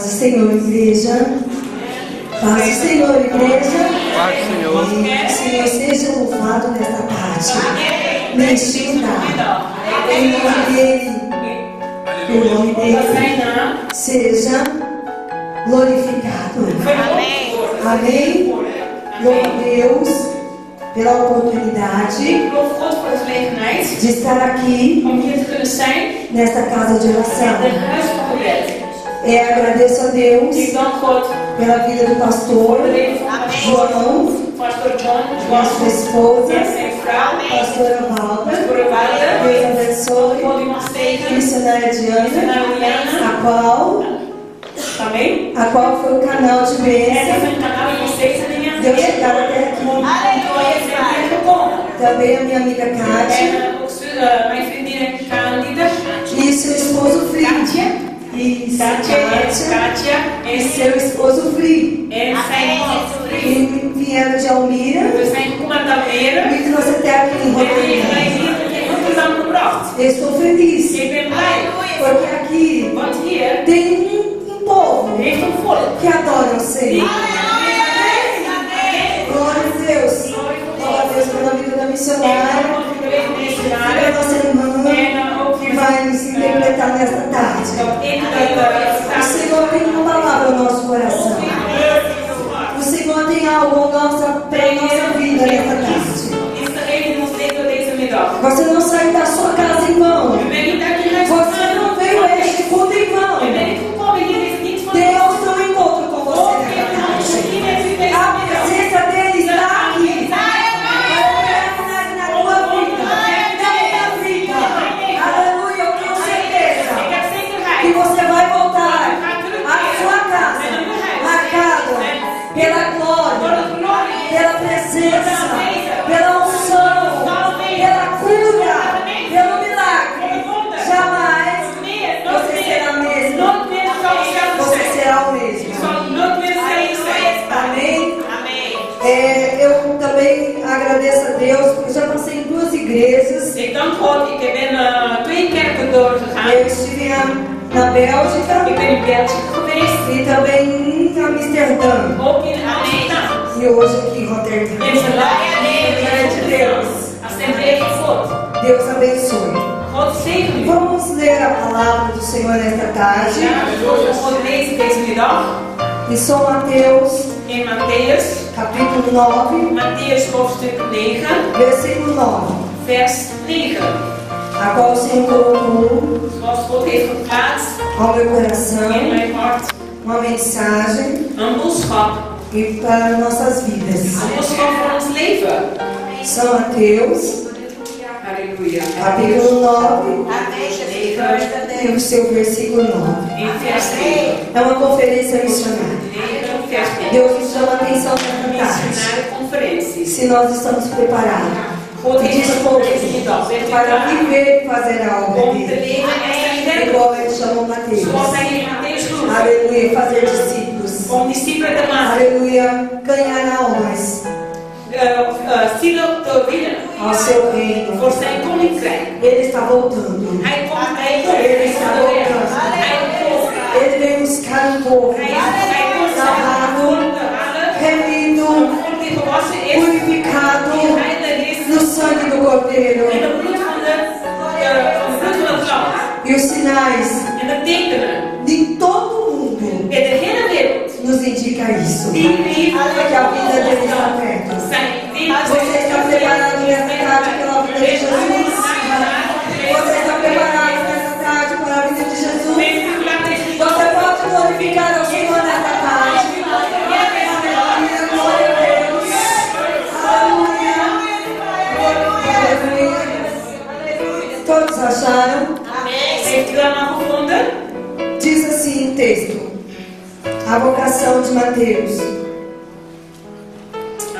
Senhor, igreja. Paz do Senhor, igreja. Paz do Senhor. O Senhor seja louvado nesta tarde. Neste lugar. Em nome dele. O nome dele seja glorificado. Amém. Louvo a Deus pela oportunidade de estar aqui nesta casa de oração. Agradeço a Deus pela vida do pastor João, a sua esposa, pastora Valda. Deus abençoe. Missionária Diana, a qual foi o canal de bênção. Deus chegar até aqui. Também a minha amiga Kátia e seu esposo Frídia. E Kátia e seu esposo Fri. E vieram de Almira e trouxe até aqui em Rotterdam. Estou feliz porque aqui tem um povo que adora o Senhor. Glória a Deus. Glória a Deus pela vida da missionária, pela nossa irmã que vai nos interpretar nesta tarde. O Senhor tem uma palavra no nosso coração. O Senhor tem algo para a nossa vida nesta tarde. Você não sai da sua casa em vão. Você não veio a este culto em vão. Deus tem um encontro com você nesta tarde. A presença dele está aqui. Na tua vida, na minha vida. Aleluia, eu tenho certeza que você vai voltar à sua casa, marcada pela glória, pela presença, pela unção, pela cura, pelo milagre. Jamais você será mesmo. Você será o mesmo. Amém? Eu também agradeço a Deus, porque já passei em 2 igrejas. Eu estive na Bélgica e também em Amsterdã. E hoje aqui em Rotterdam. Glória de Deus. Deus abençoe. Vamos ler a palavra do Senhor nesta tarde. Em São Mateus, capítulo 9, versículo 9, a qual o Senhor colocou ao meu coração uma mensagem e para nossas vidas. São Mateus, capítulo 9, e o seu versículo 9. É uma conferência missionária. Deus nos chama a atenção nesta tarde. Se nós estamos preparados e dispostos para viver e fazer a obra dele, igual ele chamou Mateus. Aleluia, fazer discípulos. Aleluia, ganhar almas ao seu reino. Ele está voltando. Ele está voltando. Ele vem buscar um povo lavado, remido, purificado no sangue do Cordeiro. E os sinais de todo mundo nos indica isso. Que a vida dele está perto. Você está preparado nessa tarde pela vida de Jesus? Você está preparado nessa tarde para a vida de Jesus? Você pode glorificar ao Senhor nessa tarde. Aleluia, glória a Deus. Aleluia. Todos acharam? Diz assim o texto. A vocação de Mateus.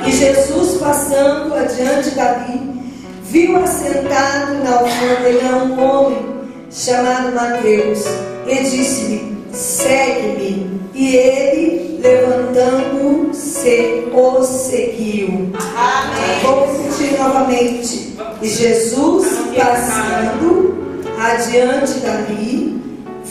E Jesus, passando adiante dali, viu assentado na alfândega um homem chamado Mateus, e disse-lhe: segue-me. E ele, levantando-se, o seguiu. Amém. Vou repetir novamente. E Jesus, passando adiante dali,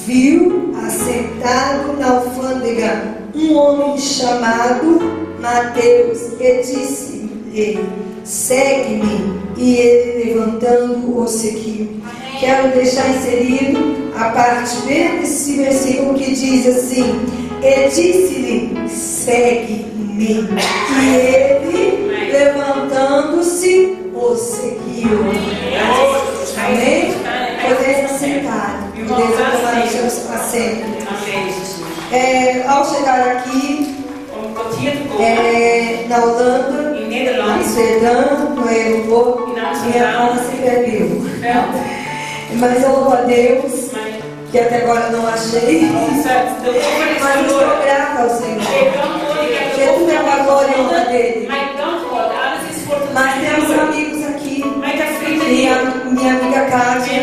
viu assentado na alfândega um homem chamado Mateus e disse-lhe: segue-me. E ele, levantando, o seguiu. Quero deixar inserido a parte B desse versículo que diz assim: e disse-lhe: segue-me. E ele, levantando-se, o seguiu. Amém? Podemos sentar. Podemos tomar os seus assentos. Ao chegar aqui, na Holanda, em Amsterdã, no aeroporto, minha mala se perdeu. Mas eu louvo a Deus, que até agora não achei. Mas estou grata ao Senhor, porque tudo é uma glória e honra dele. Mas temos amigos aqui, minha amiga Kátia,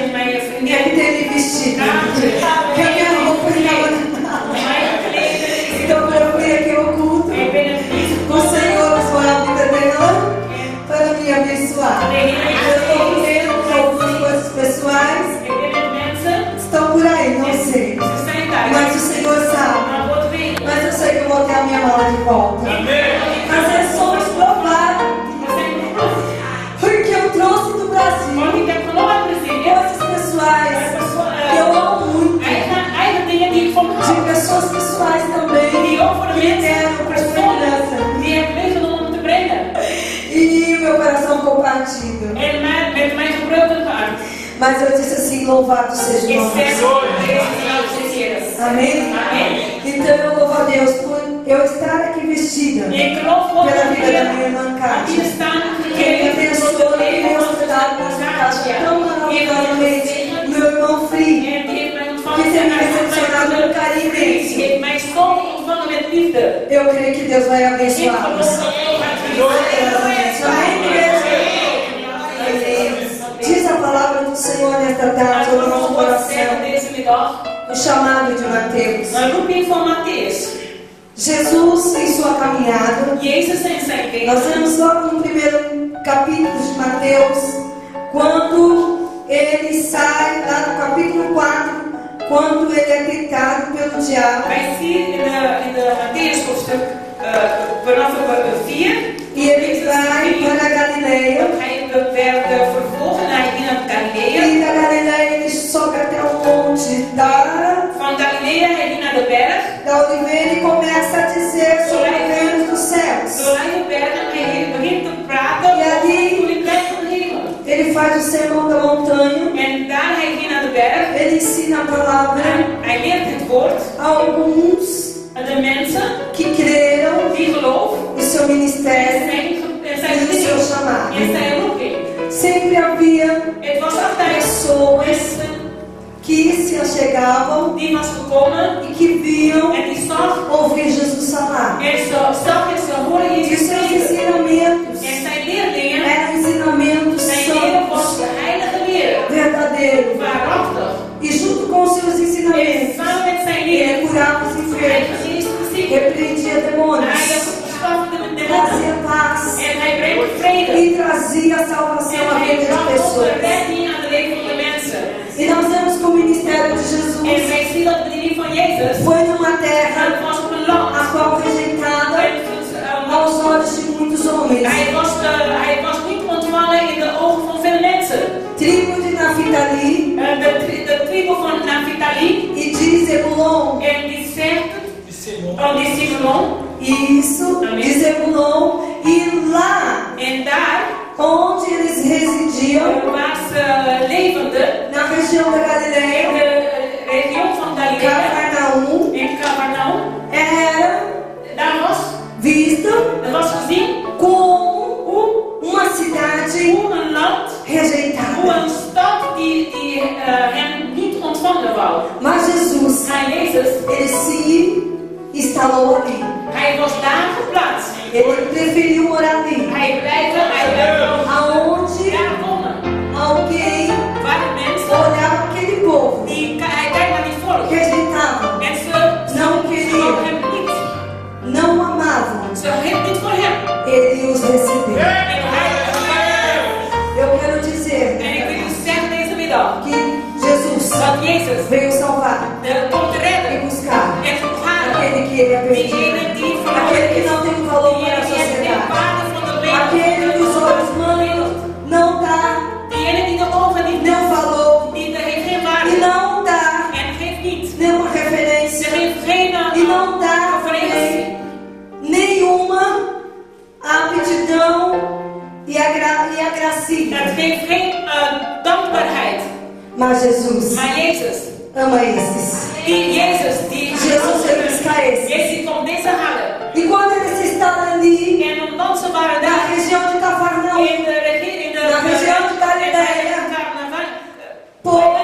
que teve vestido, que a minha roupa estava na mala. Então eu fui aqui ao culto, o Senhor usou a vida dela para me abençoar. Eu estou vendo algumas coisas pessoais, estão por aí, não sei. Mas o Senhor sabe. Mas eu sei que eu vou ter a minha mala de volta. Mas somos provados, porque eu trouxe do Brasil coisas pessoais que eu amo muito, de pessoas pessoais também que me deram perseverança, e o meu coração compartilha. Mas eu disse assim: louvado seja o nome. Amém? Então eu louvo a Deus por eu estar aqui vestida pela vida da minha irmã Kátia, que me abençoou e me hospedado nessa casa tão maravilhosamente. Meu irmão Free, que tem me recepcionado com carinho imenso. Eu creio que Deus vai abençoá-los. Diz a palavra do Senhor nesta tarde ao nosso coração, o chamado de Mateus. Jesus em sua caminhada. Nós vemos logo no primeiro capítulo de Mateus, quando ele sai, lá no capítulo 4, quando ele é tentado pelo diabo. E ele vai para a Galileia. E da Galileia ele sobe até o monte da Oliveira e começa a dizer sobre o reino dos céus. E ali ele faz o sermão da montanha. Ele ensina a palavra a alguns que creram no seu ministério e no seu chamado. Sempre havia pessoas que se achegavam e que viam ouvir Jesus falar. E os seus ensinamentos eram ensinamentos santos, verdadeiros. E junto com os seus ensinamentos, ele curava os enfermos, repreendia demônios, trazia paz e trazia salvação à vida das pessoas. E nós vemos que o ministério de Jesus foi numa terra a qual rejeitada aos olhos de muitos homens. Tribo de Naftali e de Zebulon. Isso, de Zebulon. E lá onde eles residiam, na região da Galileia, Cafarnaum, era vista como uma cidade rejeitada. Mas Jesus, ele se instalou ali. Ele preferiu morar ali, aonde alguém olhava aquele povo, rejeitava, não queria, não amavam. Ele os recebeu. Eu quero dizer que Jesus Jesus Want Jezus veio salvar komt te e redden buscar en te halen aquele que ele é perdido, diegene die aquele verloren que is. não tem valor para a Diegene die geen sociedade, waarde van de wereld, aquele que os olhos humanos não dá diegene die de ogen niet nenhum valor die heeft geen e waarde não dá en geeft niet. nenhuma Ze referência geeft geen e não dá referentie. nenhuma aptidão e a gracia. Het geeft geen dankbaarheid. Mas Jesus Maar Jezus, ama esses. Jezus Jesus veio buscar esses. Jezus komt deze halen. E quando eles estavam ali, En omdat ze waren na daar região de Cafarnaum, in de na região de Galileia, povo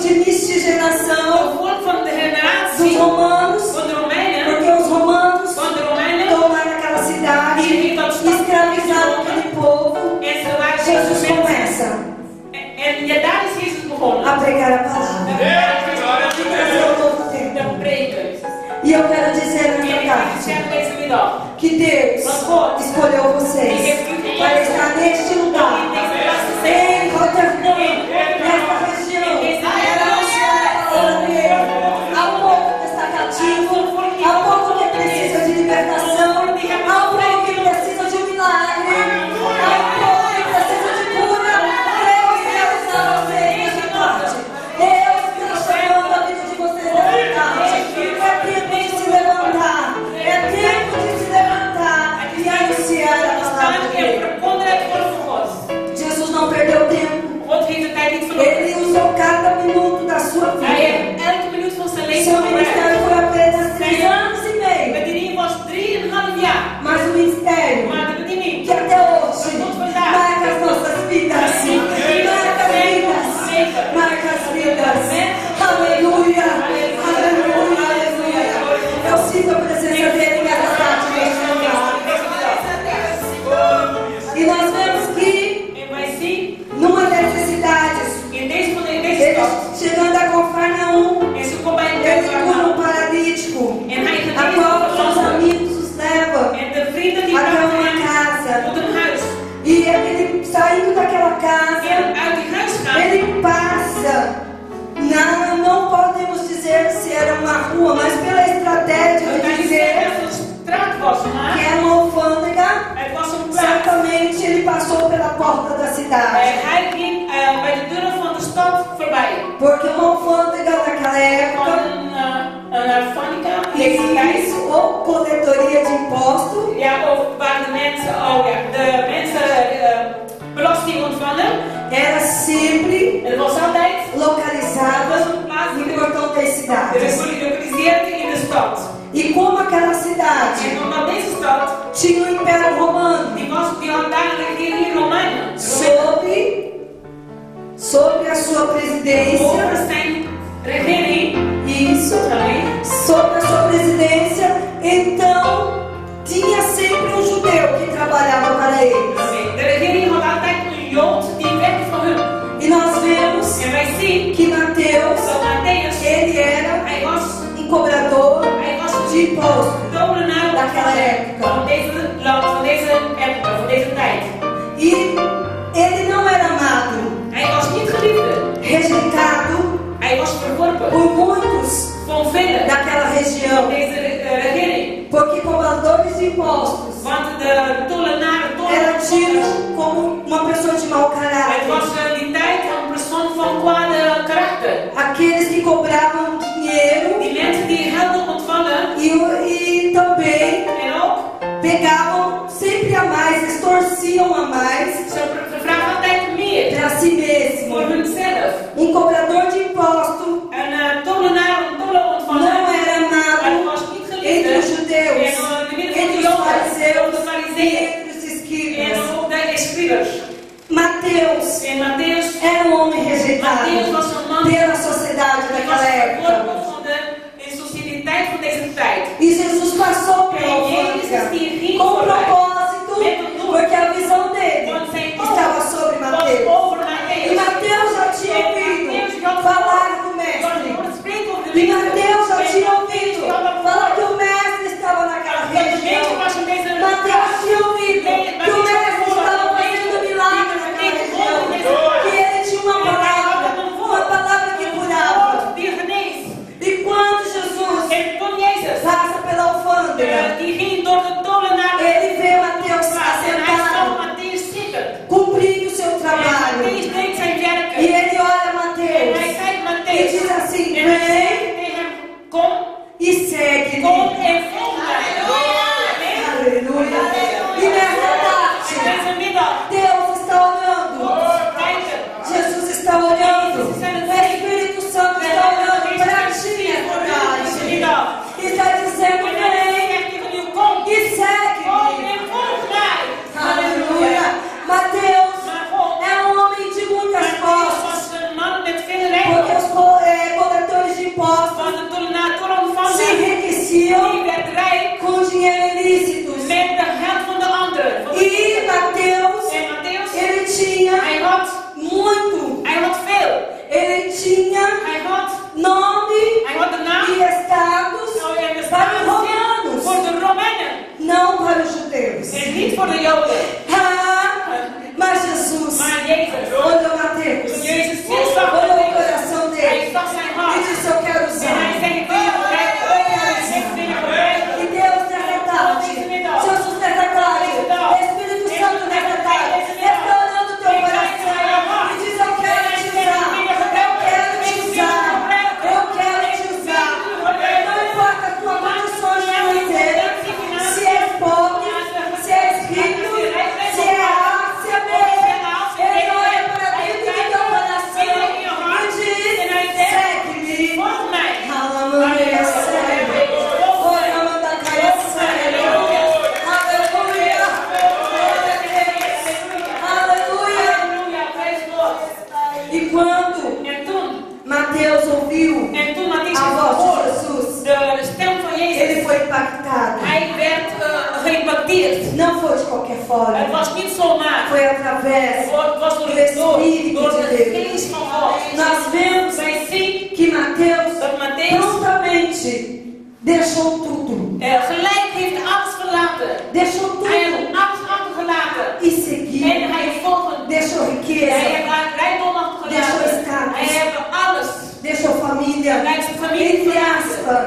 de miscigenação volk van de dos generatie romanos, van de Romeinen, porque os romanos van de Romeinen, tomaram aquela cidade e escravizaram aquele povo. en ze waren Jesus mensen. começa En ja, daar is Jezus begonnen. a pregar a palavra e trazer um novo tempo. Te preken. E eu quero dizer En nessa ik wil tarde zeggen deze middag, que Deus escolheu vocês para estar neste lugar, em Rotterdam, nesta região. Há um povo que está cativo, há um povo que precisa de libertação, há um povo que precisa de um milagre, há um povo que precisa de cura. Deus está fazendo essa parte. Deus está chamando a vida de vocês nessa tarde. É tempo de se levantar, é tempo de se levantar e anunciar a palavra de Deus. Jesus não perdeu tempo. God heeft de tijd niet verloren. Ele usou cada minuto da sua Hij vida. heeft elke minuut van zijn leven Seu gebruikt. ministério foi apenas 3 anos e meio. De bediening was 3,5 jaar. Mas o ministério Maar de bediening que até hoje marca as nossas vidas. Marca as vidas. Marca as vidas. Aleluia. Aleluia. Aleluia. Eu sinto a presença dele nessa tarde, neste lugar. E nós vemos que en wij zien numa dessas cidades, in deze ele stad. chegando a Cafarnaum, En ze komt bij een ele kerk cura um paralítico, en hij a qual os seus geneest amigos os levam en de vrienden die até brachten uma hem casa. tot een huis. E ele saindo daquela casa, En uit die huis gaan. ele passa. Não podemos dizer se era uma rua, mas pela estratégia Dat de hij dizer dat het een straat was, que maar era uma alfândega, het was een plaats. certamente ele passou pela porta da cidade. Hij ging bij de deur van de stad voorbij. Porque uma alfândega naquela Van época, een alfanica, deze tijd. isso, ou coletoria de imposto, Ja, of waar de mensen belasting ontvangen. era sempre Het was altijd localizada een plaats em die importantes cidades. gelokaliseerd in de stad. E como aquela cidade En omdat deze stad, tinha o Império Romano die had daar een regering Romeinen. sobre a sua presidência, Over zijn regering, isso, também, sobre a sua presidência, então tinha sempre um judeu que trabalhava para eles. de regering had altijd een Jood die werkte voor hun. E nós vemos En wij zien que Mateus, dat Matthäus, ele era hij was um cobrador de imposto tolenaar daquela época. van deze land, van deze epoca, van deze tijd. E ele não era amado, Hij was niet geliefd. rejeitado Hij was verworpen por muitos van velen daquela van região, deze regering. porque cobradores de impostos Want de tolenaren, era tido como uma pessoa de mau het caráter. was die tijd een persoon van kwade karakter. Aqueles que cobravam dinheiro Die mensen die geld ontvangen e também en ook, pegavam sempre a mais, extorciam a mais ze vragen altijd meer para si mesmo. voor hunzelf. Cobrador de imposto Een tolenaar, een tolen ontvangen, não era het amado was niet entre os geliefd. judeus, En de midden van de entre os Joden, fariseus de e fariseeën entre os en escribas. ook de escribers. Mateus En Matthäus era um homem rejeitado Mateus was een man pela sociedade die was daquela época. verworpen van de sociëteit van deze tijd. E Jesus passou pela alfândega com um propósito, porque a visão dele Want zijn estava sobre was Mateus. over E Matthäus. Mateus já tinha ouvido falar do mestre. E E Mateus já tinha ouvido falar que o mestre estava naquela região. Mateus tinha ouvido que o mestre estava fazendo milagre naquela região. Que ele tinha uma palavra tinha Hij had nome de naam e status en de para os status romanos, voor de Romeinen não para os judeus. en niet voor de Joden. Mas Jesus Maar Jezus, olhou Mateus, toen Jezus stilzag, olhou o coração hij dele zag zijn e hart. disse: eu quero En hij usar. zei, ik wil je gebruiken. Ik wil je gebruiken. E Deus nessa tarde, Jesus nessa tarde, Espírito Santo nessa tarde, restaurando o teu coração e diz: eu quero te usar, eu quero te usar, eu quero te usar. Não importa a tua condição financeira, se és pobre, se és rico, se é A, se é B, Ele olha para dentro do teu coração e diz: segue-me. Aleluia, segue. E quando Mateus ouviu a voz de Jesus, de stem van ele Jezus, foi impactado. hij werd geïmpacteerd. Não foi de qualquer Het forma, was niet zomaar. foi através. Het was door de geest van God. Nós vemos Wij zien que Mateus dat Matthäus prontamente deixou tudo, gelijk heeft alles verlaten. deixou Hij heeft tudo alles achtergelaten. e seguiu, En hij volgt. deixou Hij riqueza, heeft rijkdom achtergelaten. Hij heeft alles. deixou família, Hij heeft zijn familie entre verlaten. aspas,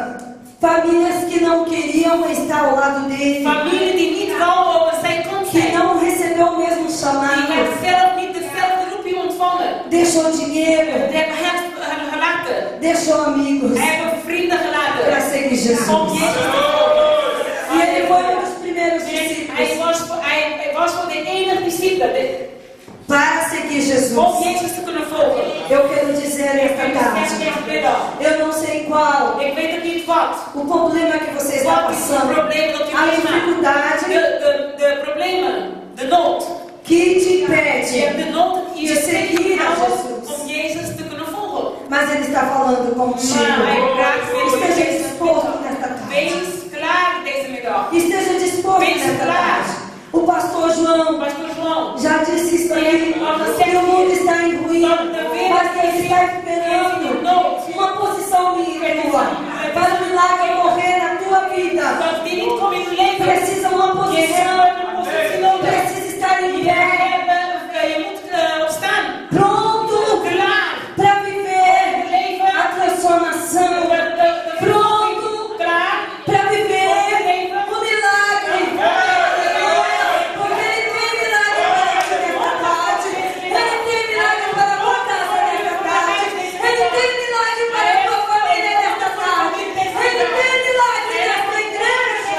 famílias que não queriam estar ao lado dele, Familie die niet wou op zijn kant que zijn. não recebeu o mesmo Die chamado, heeft zelf niet dezelfde roeping ontvangen. deixou dinheiro, Hij heeft gelaten. deixou amigos Hij heeft vrienden para gelaten. seguir Om Jesus. Jezus te volgen. E ele foi dos primeiros Hij discípulos was voor de enige discipele para seguir Jesus. om Jezus te kunnen volgen. Eu quero dizer nesta Ik tarde, zeg tegen middag. eu não sei qual Ik weet het niet wat. o problema que você está Wat is het passando, probleem dat u a meemaakt? dificuldade De problemen, de nood. que te Je impede, hebt de nood die je de seguir a tegenhoudt Jesus. om Jezus te kunnen volgen. Mas ele está falando contigo. Maar hij praat Esteja met disposto nesta tarde. Wees klaar deze middag. Esteja disposto nesta tarde. O pastor João Pastor João, já disse isso aí, que o mundo está em ruína, mas que ele está esperando uma posição minha e tua, para o milagre ocorrer na tua vida. dat die niet komen in je leven. Precisa uma Je posição, hebt een positie nodig. precisa estar em Je pé, moet opstaan. pronto Klaar. para viver Leven. a transformação, pronto Klaar. para viver o milagre. Porque ele tem milagre para ti nesta tarde, ele tem milagre para a tua casa nesta tarde, ele tem milagre para a tua família nesta tarde, ele tem milagre nesta igreja.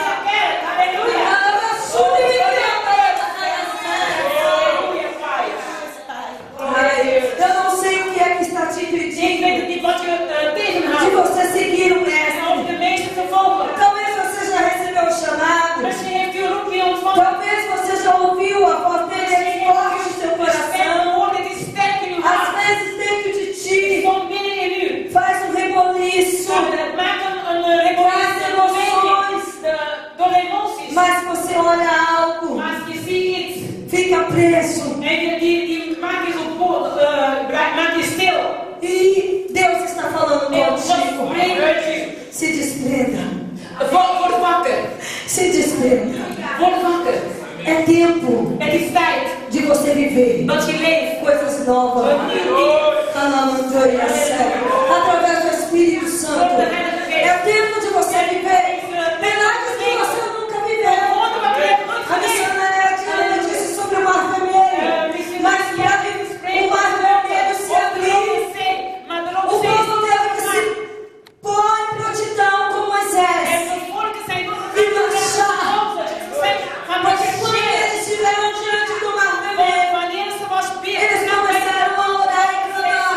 Aleluia. Eu não sei o que é que está te Ik impedindo weet het niet wat je de tegenhoudt. você seguir o Om mestre. de meeste te volgen. Talvez você já recebeu o chamado, Misschien heeft u een roepje ontvangen. talvez você já ouviu a voz dele é forte no seu De stem coração. hoort, het is sterk in uw Às hart. vezes dentro de Het ti komt binnen in u. faz um reboliço, Het maakt een revolutie door emoties. mas você olha algo, Maar als je ziet iets fica preso. en die maakt je maakt je stil. E Deus está falando En God contigo. spreekt met je. Se desprenda, Word wakker. se desprenda. Word wakker. É tempo Het is tijd de você viver dat je leeft. coisas novas. Een nieuw ding. Aleluia, através do Espírito Santo. É tempo de você viver milagres que você nunca viveu. A missionária Diana disse sobre o mar vermelho, mas para o mar vermelho se abrir, o povo teve que se pôr em prontidão com Moisés. Porque quando eles estiveram diante do mar vermelho, eles começaram a orar e clamar.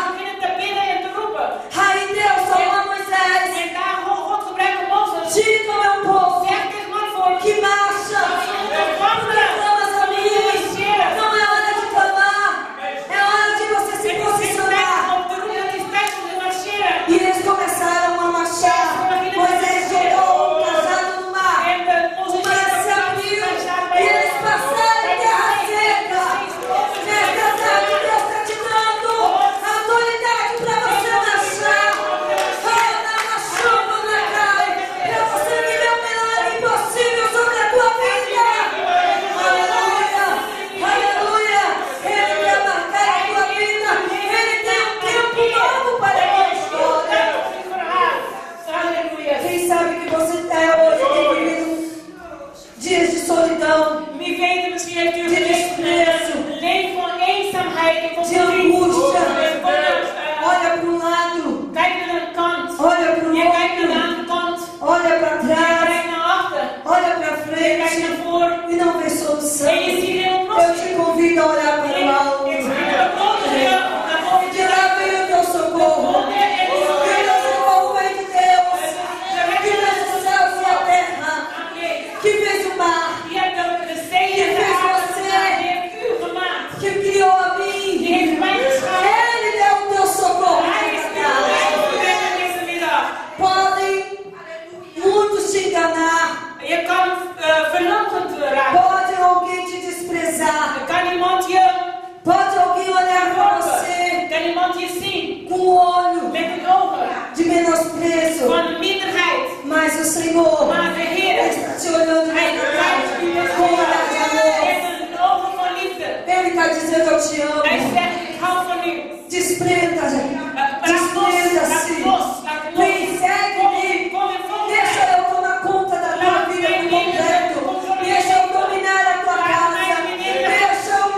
want je zien com olho met een ogen de menosprezo, van minderheid. mas o Senhor Maar de Heer, está te olhando Hij kijkt u met com olhar de amor. een ogen van liefde. Ele está dizendo: eu te Hij amo. zegt, ik hou van u. Desprenda-se. Laat Desprenda-se. los, laat los. Vem, segue-me. Kom en volg Deixa mij. eu tomar conta da tua vida por completo. Deixa eu dominar a tua casa. Deixa eu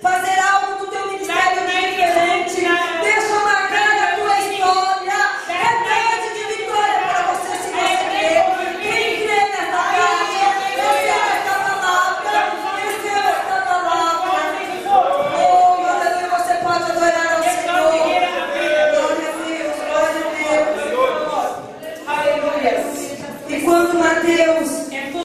fazer algo no teu ministério diferente. Deixa eu marcar a tua história. É grande de vitória para você se você crer. Quem crê nessa casa, receba esta palavra. Receba esta palavra. Oh, aleluia, você pode adorar ao Senhor. Glória a Deus, glória a Deus. Aleluia. E quando Mateus En toen